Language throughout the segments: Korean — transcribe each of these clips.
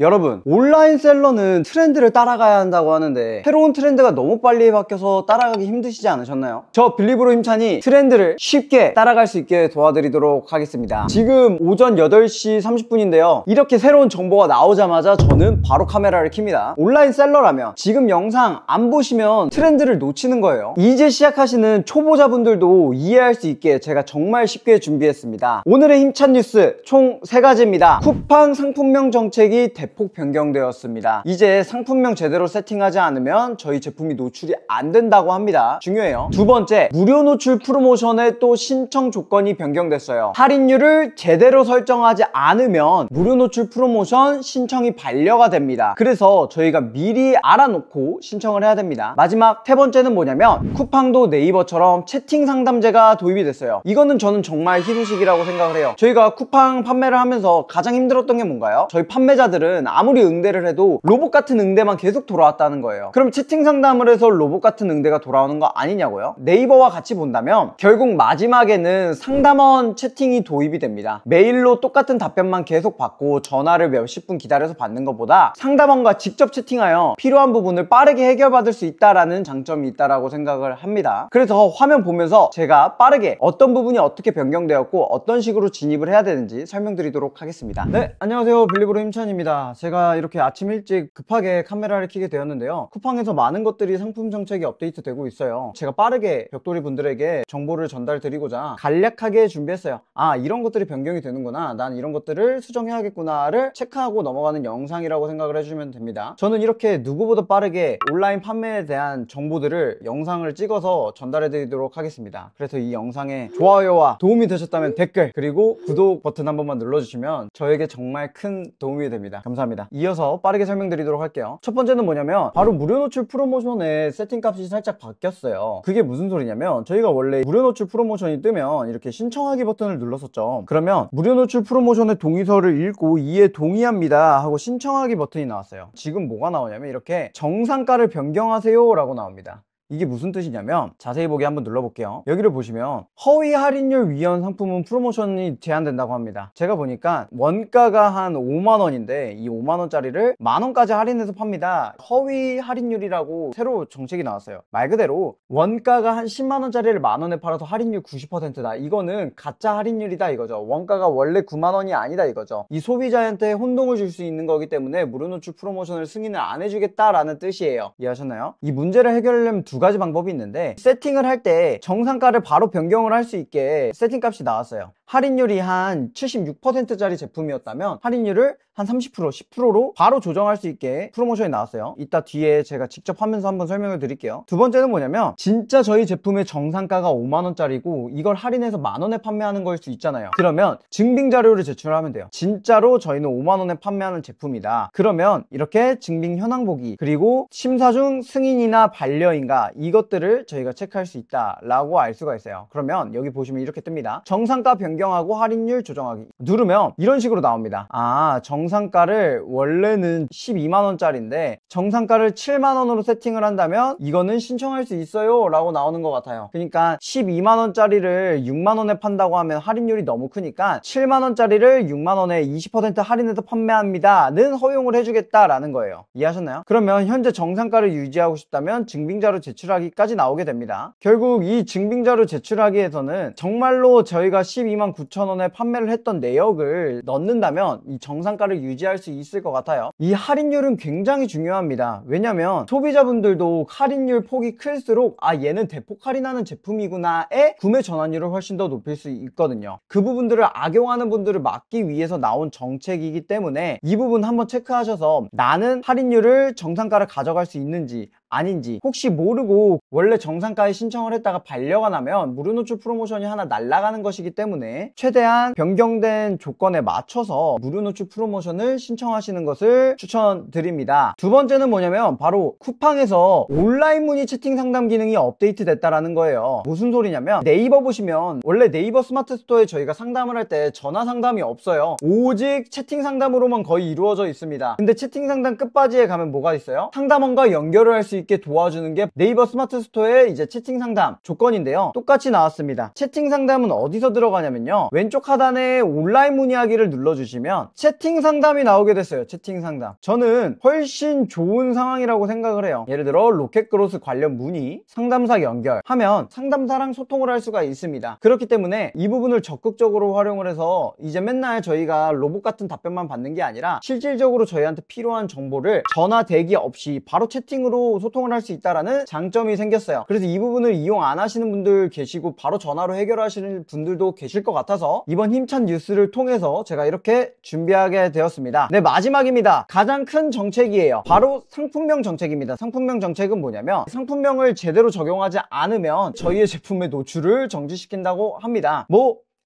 여러분, 온라인 셀러는 트렌드를 따라가야 한다고 하는데 새로운 트렌드가 너무 빨리 바뀌어서 따라가기 힘드시지 않으셨나요? 저 빌리브로 힘찬이 트렌드를 쉽게 따라갈 수 있게 도와드리도록 하겠습니다. 지금 오전 8시 30분인데요 이렇게 새로운 정보가 나오자마자 저는 바로 카메라를 켭니다. 온라인 셀러라면 지금 영상 안 보시면 트렌드를 놓치는 거예요. 이제 시작하시는 초보자분들도 이해할 수 있게 제가 정말 쉽게 준비했습니다. 오늘의 힘찬 뉴스 총 3가지입니다. 쿠팡 상품명 정책이 대폭 변경되었습니다. 이제 상품명 제대로 세팅하지 않으면 저희 제품이 노출이 안 된다고 합니다. 중요해요. 두 번째, 무료 노출 프로모션의 또 신청 조건이 변경됐어요. 할인율을 제대로 설정하지 않으면 무료 노출 프로모션 신청이 반려가 됩니다. 그래서 저희가 미리 알아놓고 신청을 해야 됩니다. 마지막 세 번째는 뭐냐면 쿠팡도 네이버처럼 채팅 상담제가 도입이 됐어요. 이거는 저는 정말 희소식이라고 생각을 해요. 저희가 쿠팡 판매를 하면서 가장 힘들었던 게 뭔가요? 저희 판매자들은 아무리 응대를 해도 로봇 같은 응대만 계속 돌아왔다는 거예요. 그럼 채팅 상담을 해서 로봇 같은 응대가 돌아오는 거 아니냐고요? 네이버와 같이 본다면 결국 마지막에는 상담원 채팅이 도입이 됩니다. 메일로 똑같은 답변만 계속 받고 전화를 몇십 분 기다려서 받는 것보다 상담원과 직접 채팅하여 필요한 부분을 빠르게 해결받을 수 있다라는 장점이 있다라고 생각을 합니다. 그래서 화면 보면서 제가 빠르게 어떤 부분이 어떻게 변경되었고 어떤 식으로 진입을 해야 되는지 설명드리도록 하겠습니다. 네, 안녕하세요. 빌리브로 힘찬입니다. 제가 이렇게 아침 일찍 급하게 카메라를 켜게 되었는데요 쿠팡에서 많은 것들이 상품 정책이 업데이트 되고 있어요. 제가 빠르게 벽돌이 분들에게 정보를 전달 드리고자 간략하게 준비했어요. 아, 이런 것들이 변경이 되는구나, 난 이런 것들을 수정해야겠구나를 체크하고 넘어가는 영상이라고 생각을 해주시면 됩니다. 저는 이렇게 누구보다 빠르게 온라인 판매에 대한 정보들을 영상을 찍어서 전달해 드리도록 하겠습니다. 그래서 이 영상에 좋아요와 도움이 되셨다면 댓글 그리고 구독 버튼 한 번만 눌러주시면 저에게 정말 큰 도움이 됩니다. 감사합니다. 이어서 빠르게 설명드리도록 할게요. 첫 번째는 뭐냐면 바로 무료 노출 프로모션의 세팅값이 살짝 바뀌었어요. 그게 무슨 소리냐면 저희가 원래 무료 노출 프로모션이 뜨면 이렇게 신청하기 버튼을 눌렀었죠. 그러면 무료 노출 프로모션의 동의서를 읽고 이에 동의합니다 하고 신청하기 버튼이 나왔어요. 지금 뭐가 나오냐면 이렇게 정상가를 변경하세요 라고 나옵니다. 이게 무슨 뜻이냐면 자세히 보기 한번 눌러볼게요. 여기를 보시면 허위 할인율 위헌 상품은 프로모션이 제한된다고 합니다. 제가 보니까 원가가 한 5만원인데 이 5만원짜리를 만원까지 할인해서 팝니다. 허위 할인율이라고 새로 정책이 나왔어요. 말 그대로 원가가 한 10만원짜리를 만원에 팔아서 할인율 90%다 이거는 가짜 할인율이다 이거죠. 원가가 원래 9만원이 아니다 이거죠. 이 소비자한테 혼동을 줄 수 있는 거기 때문에 무료 노출 프로모션을 승인을 안 해주겠다라는 뜻이에요. 이해하셨나요? 이 문제를 해결하려면 두 가지 방법이 있는데 세팅을 할 때 정상가를 바로 변경을 할 수 있게 세팅값이 나왔어요. 할인율이 한 76%짜리 제품이었다면 할인율을 한 30%, 10%로 바로 조정할 수 있게 프로모션이 나왔어요. 이따 뒤에 제가 직접 하면서 한번 설명을 드릴게요. 두 번째는 뭐냐면 진짜 저희 제품의 정상가가 5만원짜리고 이걸 할인해서 만원에 판매하는 거일 수 있잖아요. 그러면 증빙 자료를 제출하면 돼요. 진짜로 저희는 5만원에 판매하는 제품이다. 그러면 이렇게 증빙 현황 보기 그리고 심사 중 승인이나 반려인가 이것들을 저희가 체크할 수 있다라고 알 수가 있어요. 그러면 여기 보시면 이렇게 뜹니다. 정상가 변경하고 할인율 조정하기 누르면 이런 식으로 나옵니다. 아, 정상가를 원래는 12만원짜리인데 정상가를 7만원으로 세팅을 한다면 이거는 신청할 수 있어요 라고 나오는 것 같아요. 그러니까 12만원짜리를 6만원에 판다고 하면 할인율이 너무 크니까 7만원짜리를 6만원에 20% 할인해서 판매합니다 는 허용을 해주겠다라는 거예요. 이해하셨나요? 그러면 현재 정상가를 유지하고 싶다면 증빙자료 제출하기까지 나오게 됩니다. 결국 이 증빙자료 제출하기에서는 정말로 저희가 12만 9천원에 판매를 했던 내역을 넣는다면 이 정상가를 유지할 수 있을 것 같아요. 이 할인율은 굉장히 중요합니다. 왜냐면 소비자분들도 할인율 폭이 클수록 아, 얘는 대폭 할인하는 제품이구나의 구매 전환율을 훨씬 더 높일 수 있거든요. 그 부분들을 악용하는 분들을 막기 위해서 나온 정책이기 때문에 이 부분 한번 체크하셔서 나는 할인율을 정상가를 가져갈 수 있는지 아닌지 혹시 모르고 원래 정상가에 신청을 했다가 반려가 나면 무료 노출 프로모션이 하나 날아가는 것이기 때문에 최대한 변경된 조건에 맞춰서 무료 노출 프로모션을 신청하시는 것을 추천드립니다. 두 번째는 뭐냐면 바로 쿠팡에서 온라인 문의 채팅 상담 기능이 업데이트 됐다라는 거예요. 무슨 소리냐면 네이버 보시면 원래 네이버 스마트 스토어에 저희가 상담을 할 때 전화 상담이 없어요. 오직 채팅 상담으로만 거의 이루어져 있습니다. 근데 채팅 상담 끝바지에 가면 뭐가 있어요? 상담원과 연결을 할 수 있게 도와주는 게 네이버 스마트 스토어의 이제 채팅 상담 조건인데요. 똑같이 나왔습니다. 채팅 상담은 어디서 들어가냐면요, 왼쪽 하단에 온라인 문의하기를 눌러주시면 채팅 상담이 나오게 됐어요. 채팅 상담. 저는 훨씬 좋은 상황이라고 생각을 해요. 예를 들어 로켓크로스 관련 문의, 상담사 연결하면 상담사랑 소통을 할 수가 있습니다. 그렇기 때문에 이 부분을 적극적으로 활용을 해서 이제 맨날 저희가 로봇 같은 답변만 받는 게 아니라 실질적으로 저희한테 필요한 정보를 전화 대기 없이 바로 채팅으로 소통을 할 수 있다는 장점이 생겼어요. 그래서 이 부분을 이용 안 하시는 분들 계시고 바로 전화로 해결하시는 분들도 계실 것 같아서 이번 힘찬 뉴스를 통해서 제가 이렇게 준비하게 되었습니다. 네, 마지막입니다. 가장 큰 정책이에요. 바로 상품명 정책입니다. 상품명 정책은 뭐냐면 상품명을 제대로 적용하지 않으면 저희의 제품의 노출을 정지시킨다고 합니다.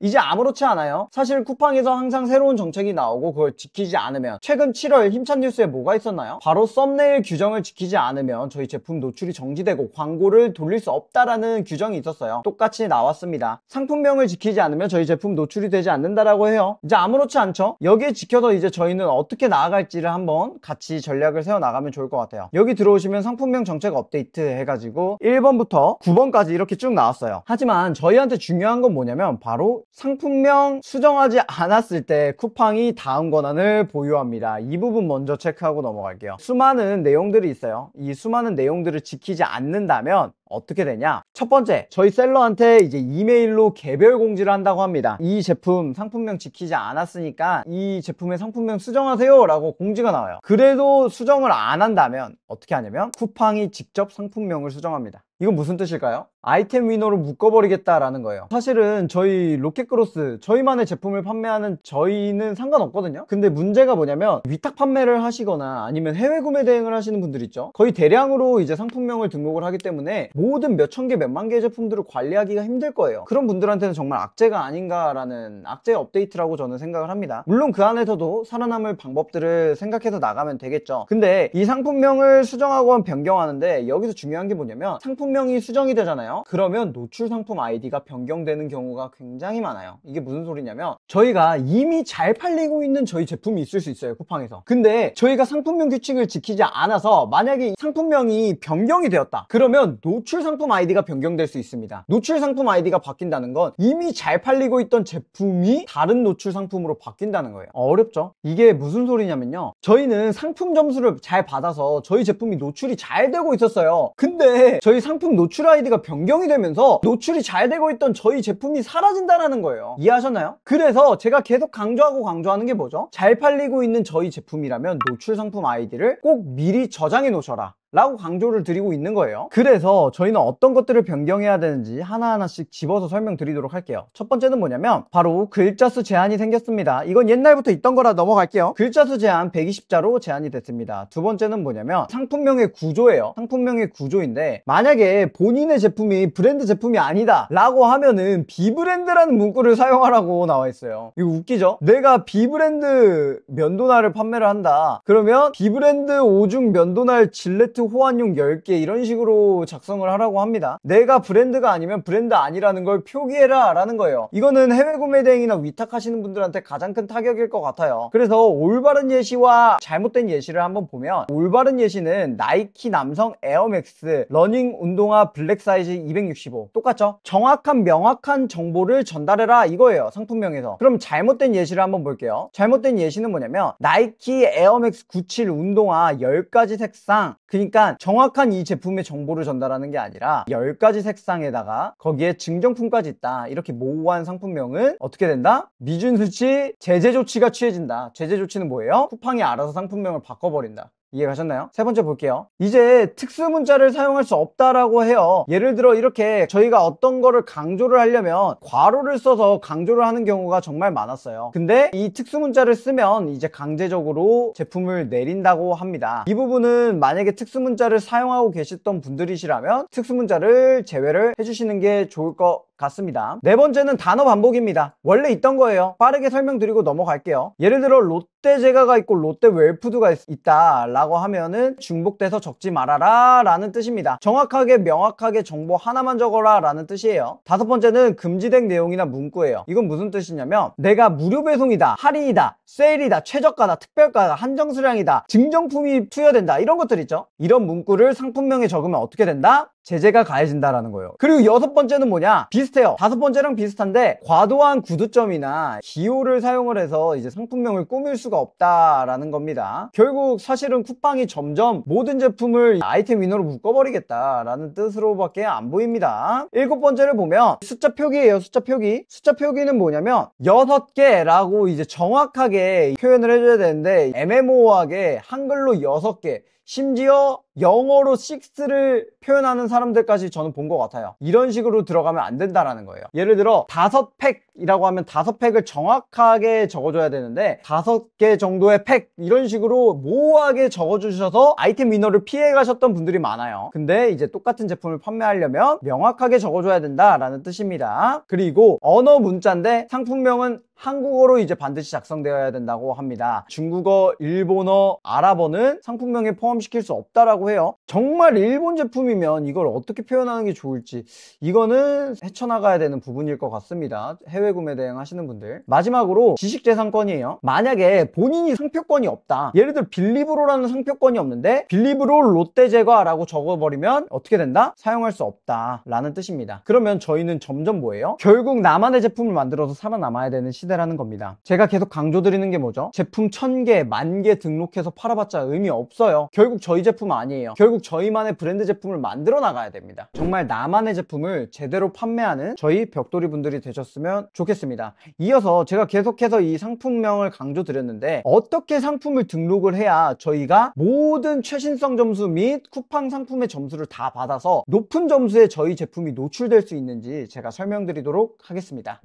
이제 아무렇지 않아요. 사실 쿠팡에서 항상 새로운 정책이 나오고 그걸 지키지 않으면, 최근 7월 힘찬 뉴스에 뭐가 있었나요? 바로 썸네일 규정을 지키지 않으면 저희 제품 노출이 정지되고 광고를 돌릴 수 없다라는 규정이 있었어요. 똑같이 나왔습니다. 상품명을 지키지 않으면 저희 제품 노출이 되지 않는다라고 해요. 이제 아무렇지 않죠? 여기에 지켜서 이제 저희는 어떻게 나아갈지를 한번 같이 전략을 세워 나가면 좋을 것 같아요. 여기 들어오시면 상품명 정책 업데이트 해가지고 1번부터 9번까지 이렇게 쭉 나왔어요. 하지만 저희한테 중요한 건 뭐냐면 바로 상품명 수정하지 않았을 때 쿠팡이 다음 권한을 보유합니다. 이 부분 먼저 체크하고 넘어갈게요. 수많은 내용들이 있어요. 이 수많은 내용들을 지키지 않는다면 어떻게 되냐? 첫 번째, 저희 셀러한테 이제 이메일로 개별 공지를 한다고 합니다. 이 제품 상품명 지키지 않았으니까 이 제품의 상품명 수정하세요 라고 공지가 나와요. 그래도 수정을 안 한다면 어떻게 하냐면 쿠팡이 직접 상품명을 수정합니다. 이건 무슨 뜻일까요? 아이템 위너로 묶어버리겠다라는 거예요. 사실은 저희 로켓크로스, 저희만의 제품을 판매하는 저희는 상관없거든요. 근데 문제가 뭐냐면 위탁 판매를 하시거나 아니면 해외 구매 대행을 하시는 분들 있죠. 거의 대량으로 이제 상품명을 등록을 하기 때문에 모든 몇천 개, 몇만 개의 제품들을 관리하기가 힘들 거예요. 그런 분들한테는 정말 악재가 아닌가라는 악재 업데이트라고 저는 생각을 합니다. 물론 그 안에서도 살아남을 방법들을 생각해서 나가면 되겠죠. 근데 이 상품명을 수정하고 변경하는데 여기서 중요한 게 뭐냐면 상품명이 수정이 되잖아요. 그러면 노출 상품 아이디가 변경되는 경우가 굉장히 많아요. 이게 무슨 소리냐면 저희가 이미 잘 팔리고 있는 저희 제품이 있을 수 있어요, 쿠팡에서. 근데 저희가 상품명 규칙을 지키지 않아서 만약에 상품명이 변경이 되었다, 그러면 노출 상품 아이디가 변경될 수 있습니다. 노출 상품 아이디가 바뀐다는 건 이미 잘 팔리고 있던 제품이 다른 노출 상품으로 바뀐다는 거예요. 어렵죠? 이게 무슨 소리냐면요, 저희는 상품 점수를 잘 받아서 저희 제품이 노출이 잘 되고 있었어요. 근데 저희 상품 노출 아이디가 변경이 되면서 노출이 잘 되고 있던 저희 제품이 사라진다는 거예요. 이해하셨나요? 그래서 제가 계속 강조하는 게 뭐죠? 잘 팔리고 있는 저희 제품이라면 노출 상품 아이디를 꼭 미리 저장해 놓으셔라 라고 강조를 드리고 있는 거예요. 그래서 저희는 어떤 것들을 변경해야 되는지 하나하나씩 집어서 설명드리도록 할게요. 첫 번째는 뭐냐면 바로 글자 수 제한이 생겼습니다. 이건 옛날부터 있던 거라 넘어갈게요. 글자 수 제한 120자로 제한이 됐습니다. 두 번째는 뭐냐면 상품명의 구조예요. 상품명의 구조인데 만약에 본인의 제품이 브랜드 제품이 아니다 라고 하면은 비브랜드라는 문구를 사용하라고 나와 있어요. 이거 웃기죠? 내가 비브랜드 면도날을 판매를 한다, 그러면 비브랜드 오중 면도날 질레트 호환용 10개 이런 식으로 작성을 하라고 합니다. 내가 브랜드가 아니면 브랜드 아니라는 걸 표기해라 라는 거예요. 이거는 해외 구매 대행이나 위탁하시는 분들한테 가장 큰 타격일 것 같아요. 그래서 올바른 예시와 잘못된 예시를 한번 보면, 올바른 예시는 나이키 남성 에어맥스 러닝 운동화 블랙 사이즈 265 똑같죠? 정확한 명확한 정보를 전달해라 이거예요, 상품명에서. 그럼 잘못된 예시를 한번 볼게요. 잘못된 예시는 뭐냐면 나이키 에어맥스 97 운동화 10가지 색상, 그러니까 정확한 이 제품의 정보를 전달하는 게 아니라 10가지 색상에다가 거기에 증정품까지 있다, 이렇게 모호한 상품명은 어떻게 된다? 미준 수치 제재 조치가 취해진다. 제재 조치는 뭐예요? 쿠팡이 알아서 상품명을 바꿔버린다. 이해가셨나요? 세 번째 볼게요. 이제 특수 문자를 사용할 수 없다라고 해요. 예를 들어 이렇게 저희가 어떤 거를 강조를 하려면 괄호를 써서 강조를 하는 경우가 정말 많았어요. 근데 이 특수 문자를 쓰면 이제 강제적으로 제품을 내린다고 합니다. 이 부분은 만약에 특수 문자를 사용하고 계셨던 분들이시라면 특수 문자를 제외를 해주시는 게 좋을 것 같습니다. 네 번째는 단어 반복입니다. 원래 있던 거예요. 빠르게 설명드리고 넘어갈게요. 예를 들어 롯데 제과가 있고 롯데 웰푸드가 있다 라고 하면은 중복돼서 적지 말아라 라는 뜻입니다. 정확하게 명확하게 정보 하나만 적어라 라는 뜻이에요. 다섯 번째는 금지된 내용이나 문구예요. 이건 무슨 뜻이냐면 내가 무료 배송이다, 할인이다 세일이다, 최저가다, 특별가다, 한정 수량이다, 증정품이 투여된다, 이런 것들 있죠. 이런 문구를 상품명에 적으면 어떻게 된다? 제재가 가해진다라는 거예요. 그리고 여섯 번째는 뭐냐? 비슷해요. 다섯 번째랑 비슷한데 과도한 구두점이나 기호를 사용을 해서 이제 상품명을 꾸밀 수가 없다라는 겁니다. 결국 사실은 쿠팡이 점점 모든 제품을 아이템 위너로 묶어버리겠다라는 뜻으로밖에 안 보입니다. 일곱 번째를 보면 숫자 표기예요. 숫자 표기. 숫자 표기는 뭐냐면 6개라고 이제 정확하게 표현을 해줘야 되는데 애매모호하게 한글로 6개, 심지어 영어로 6를 표현하는 사람들까지 저는 본 것 같아요. 이런 식으로 들어가면 안 된다라는 거예요. 예를 들어 5팩이라고 하면 5팩을 정확하게 적어줘야 되는데 5개 정도의 팩 이런 식으로 모호하게 적어주셔서 아이템 위너를 피해 가셨던 분들이 많아요. 근데 이제 똑같은 제품을 판매하려면 명확하게 적어줘야 된다라는 뜻입니다. 그리고 언어 문자인데 상품명은 한국어로 이제 반드시 작성되어야 된다고 합니다. 중국어, 일본어, 아랍어는 상품명에 포함시킬 수 없다라고 해요. 정말 일본 제품이면 이걸 어떻게 표현하는 게 좋을지 이거는 헤쳐나가야 되는 부분일 것 같습니다. 해외 구매 대행 하시는 분들. 마지막으로 지식재산권이에요. 만약에 본인이 상표권이 없다. 예를 들어 빌리브로라는 상표권이 없는데 빌리브로 롯데제과라고 적어버리면 어떻게 된다? 사용할 수 없다 라는 뜻입니다. 그러면 저희는 점점 뭐예요? 결국 나만의 제품을 만들어서 살아남아야 되는 시대라는 겁니다. 제가 계속 강조드리는 게 뭐죠? 제품 1000개, 10,000개 등록해서 팔아봤자 의미 없어요. 결국 저희 제품 아니에요. 결국 저희만의 브랜드 제품을 만들어 나가야 됩니다. 정말 나만의 제품을 제대로 판매하는 저희 벽돌이 분들이 되셨으면 좋겠습니다. 이어서 제가 계속해서 이 상품명을 강조드렸는데 어떻게 상품을 등록을 해야 저희가 모든 최신성 점수 및 쿠팡 상품의 점수를 다 받아서 높은 점수에 저희 제품이 노출될 수 있는지 제가 설명드리도록 하겠습니다.